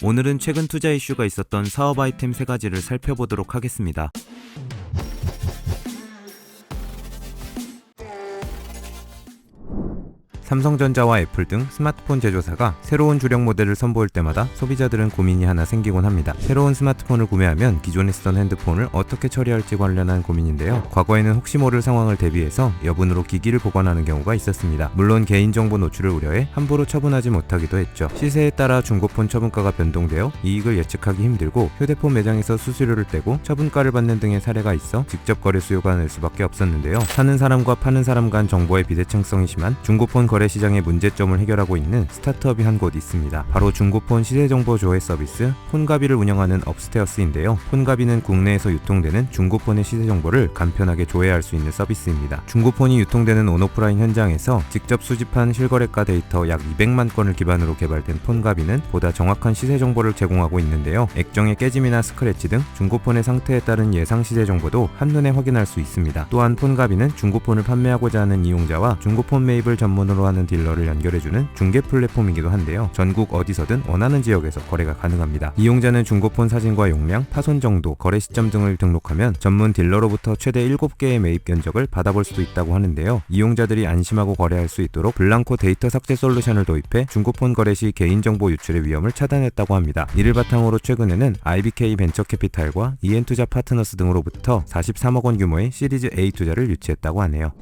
오늘은 최근 투자 이슈가 있었던 사업 아이템 3가지를 살펴보도록 하겠습니다. 삼성전자와 애플 등 스마트폰 제조사가 새로운 주력 모델을 선보일 때마다 소비자들은 고민이 하나 생기곤 합니다. 새로운 스마트폰을 구매하면 기존에 쓰던 핸드폰을 어떻게 처리할지 관련한 고민인데요. 과거에는 혹시 모를 상황을 대비해서 여분으로 기기를 보관하는 경우가 있었습니다. 물론 개인정보 노출을 우려해 함부로 처분하지 못하기도 했죠. 시세에 따라 중고폰 처분가가 변동되어 이익을 예측하기 힘들고 휴대폰 매장에서 수수료를 떼고 처분가를 받는 등의 사례가 있어 직접 거래 수요가 늘 수밖에 없었는데요. 사는 사람과 파는 사람 간 정보의 비대칭성이 심한 중고폰 거래 시장의 문제점을 해결하고 있는 스타트업이 한 곳 있습니다. 바로 중고폰 시세정보 조회 서비스 폰가비를 운영하는 업스테어스인데요. 폰가비는 국내에서 유통되는 중고폰의 시세정보를 간편하게 조회할 수 있는 서비스입니다. 중고폰이 유통되는 온오프라인 현장에서 직접 수집한 실거래가 데이터 약 200만 건을 기반으로 개발된 폰가비는 보다 정확한 시세정보를 제공하고 있는데요. 액정의 깨짐이나 스크래치 등 중고폰의 상태에 따른 예상 시세정보도 한눈에 확인할 수 있습니다. 또한 폰가비는 중고폰을 판매하고자 하는 이용자와 중고폰 매입을 전문으로 하는 딜러를 연결해주는 중개 플랫폼이기도 한데요. 전국 어디서든 원하는 지역에서 거래가 가능합니다. 이용자는 중고폰 사진과 용량, 파손 정도, 거래 시점 등을 등록하면 전문 딜러로부터 최대 7개의 매입 견적을 받아볼 수도 있다고 하는데요. 이용자들이 안심하고 거래할 수 있도록 블랑코 데이터 삭제 솔루션을 도입해 중고폰 거래 시 개인정보 유출의 위험을 차단했다고 합니다. 이를 바탕으로 최근에는 IBK 벤처캐피탈과 EN투자 파트너스 등으로부터 43억 원 규모의 시리즈 A 투자를 유치했다고 하네요.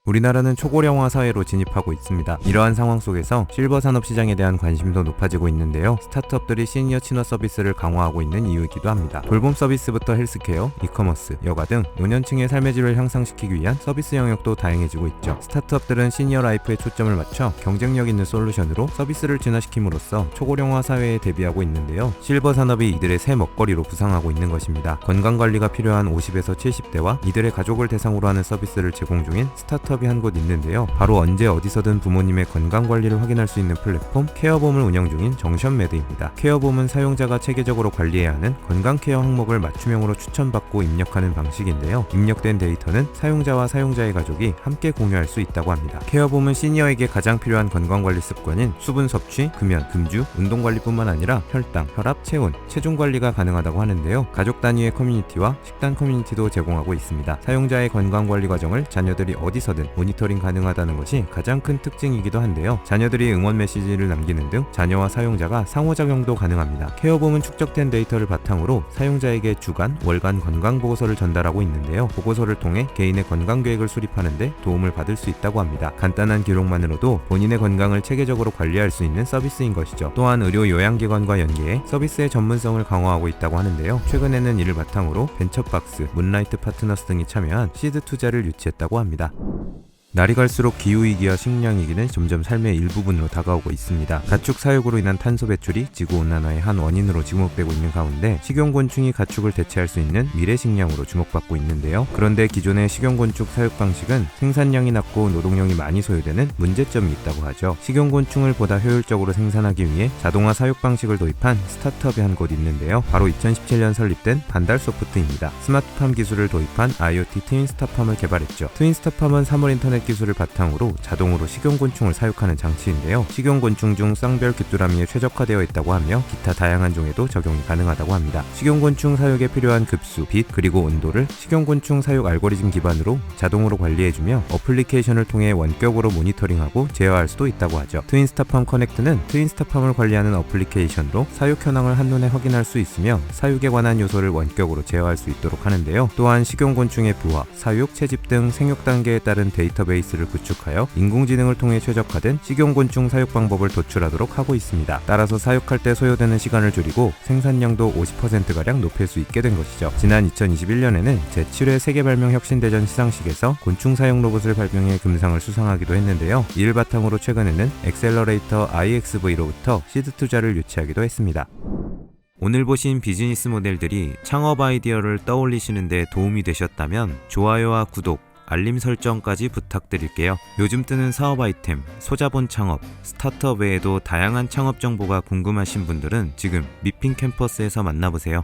우리나라는 초고령화 사회로 진입하고 있습니다. 이러한 상황 속에서 실버 산업 시장에 대한 관심도 높아지고 있는데요. 스타트업들이 시니어 친화 서비스를 강화하고 있는 이유이기도 합니다. 돌봄 서비스부터 헬스케어, 이커머스, 여가 등 노년층의 삶의 질을 향상시키기 위한 서비스 영역도 다양해지고 있죠. 스타트업들은 시니어 라이프에 초점을 맞춰 경쟁력 있는 솔루션으로 서비스를 진화시킴으로써 초고령화 사회에 대비하고 있는데요. 실버 산업이 이들의 새 먹거리로 부상하고 있는 것입니다. 건강관리가 필요한 50에서 70대와 이들의 가족을 대상으로 하는 서비스를 제공 중인 스타트업이 한 곳 있는데요. 바로 언제 어디서든 부모님의 건강관리를 확인할 수 있는 플랫폼 케어봄을 운영 중인 정션메드입니다. 케어봄은 사용자가 체계적으로 관리해야 하는 건강케어 항목을 맞춤형으로 추천받고 입력하는 방식인데요. 입력된 데이터는 사용자와 사용자의 가족이 함께 공유할 수 있다고 합니다. 케어봄은 시니어에게 가장 필요한 건강관리 습관인 수분 섭취, 금연, 금주, 운동관리뿐만 아니라 혈당, 혈압, 체온, 체중 관리가 가능하다고 하는데요. 가족 단위의 커뮤니티와 식단 커뮤니티도 제공하고 있습니다. 사용자의 건강관리 과정을 자녀들이 어디서든 모니터링 가능하다는 것이 가장 큰 특징이기도 한데요. 자녀들이 응원 메시지를 남기는 등 자녀와 사용자가 상호작용도 가능합니다. 케어봄은 축적된 데이터를 바탕으로 사용자에게 주간, 월간 건강보고서를 전달하고 있는데요. 보고서를 통해 개인의 건강계획을 수립하는 데 도움을 받을 수 있다고 합니다. 간단한 기록만으로도 본인의 건강을 체계적으로 관리할 수 있는 서비스인 것이죠. 또한 의료 요양기관과 연계해 서비스의 전문성을 강화하고 있다고 하는데요. 최근에는 이를 바탕으로 벤처박스, 문라이트 파트너스 등이 참여한 시드 투자를 유치했다고 합니다. 날이 갈수록 기후위기와 식량위기는 점점 삶의 일부분으로 다가오고 있습니다. 가축 사육으로 인한 탄소 배출이 지구온난화의 한 원인으로 지목되고 있는 가운데 식용곤충이 가축을 대체할 수 있는 미래 식량으로 주목받고 있는데요. 그런데 기존의 식용곤충 사육 방식은 생산량이 낮고 노동력이 많이 소요되는 문제점이 있다고 하죠. 식용곤충을 보다 효율적으로 생산하기 위해 자동화 사육 방식을 도입한 스타트업이 한 곳 있는데요. 바로 2017년 설립된 반달소프트입니다. 스마트팜 기술을 도입한 IoT 트윈스타팜을 개발했죠. 트윈스타팜은 3월 인터넷 기술을 바탕으로 자동으로 식용곤충을 사육하는 장치인데요. 식용곤충 중 쌍별 귀뚜라미에 최적화되어 있다고 하며 기타 다양한 종에도 적용이 가능하다고 합니다. 식용곤충 사육에 필요한 급수, 빛, 그리고 온도를 식용곤충 사육 알고리즘 기반으로 자동으로 관리해주며 어플리케이션을 통해 원격으로 모니터링하고 제어할 수도 있다고 하죠. 트윈스타팜 커넥트는 트윈스타팜을 관리하는 어플리케이션으로 사육 현황을 한눈에 확인할 수 있으며 사육에 관한 요소를 원격으로 제어할 수 있도록 하는데요. 또한 식용곤충의 부화, 사육, 채집 등 생육 단계에 따른 데이터베이스를 구축하여 인공지능을 통해 최적화된 식용곤충 사육 방법을 도출하도록 하고 있습니다. 따라서 사육할 때 소요되는 시간을 줄이고 생산량도 50%가량 높일 수 있게 된 것이죠. 지난 2021년에는 제7회 세계 발명 혁신대전 시상식에서 곤충 사육 로봇을 발명해 금상을 수상하기도 했는데요. 이를 바탕으로 최근에는 엑셀러레이터 IXV로부터 시드 투자를 유치하기도 했습니다. 오늘 보신 비즈니스 모델들이 창업 아이디어를 떠올리시는 데 도움이 되셨다면 좋아요와 구독, 알림 설정까지 부탁드릴게요. 요즘 뜨는 사업 아이템, 소자본 창업, 스타트업 외에도 다양한 창업 정보가 궁금하신 분들은 지금 미핑 캠퍼스에서 만나보세요.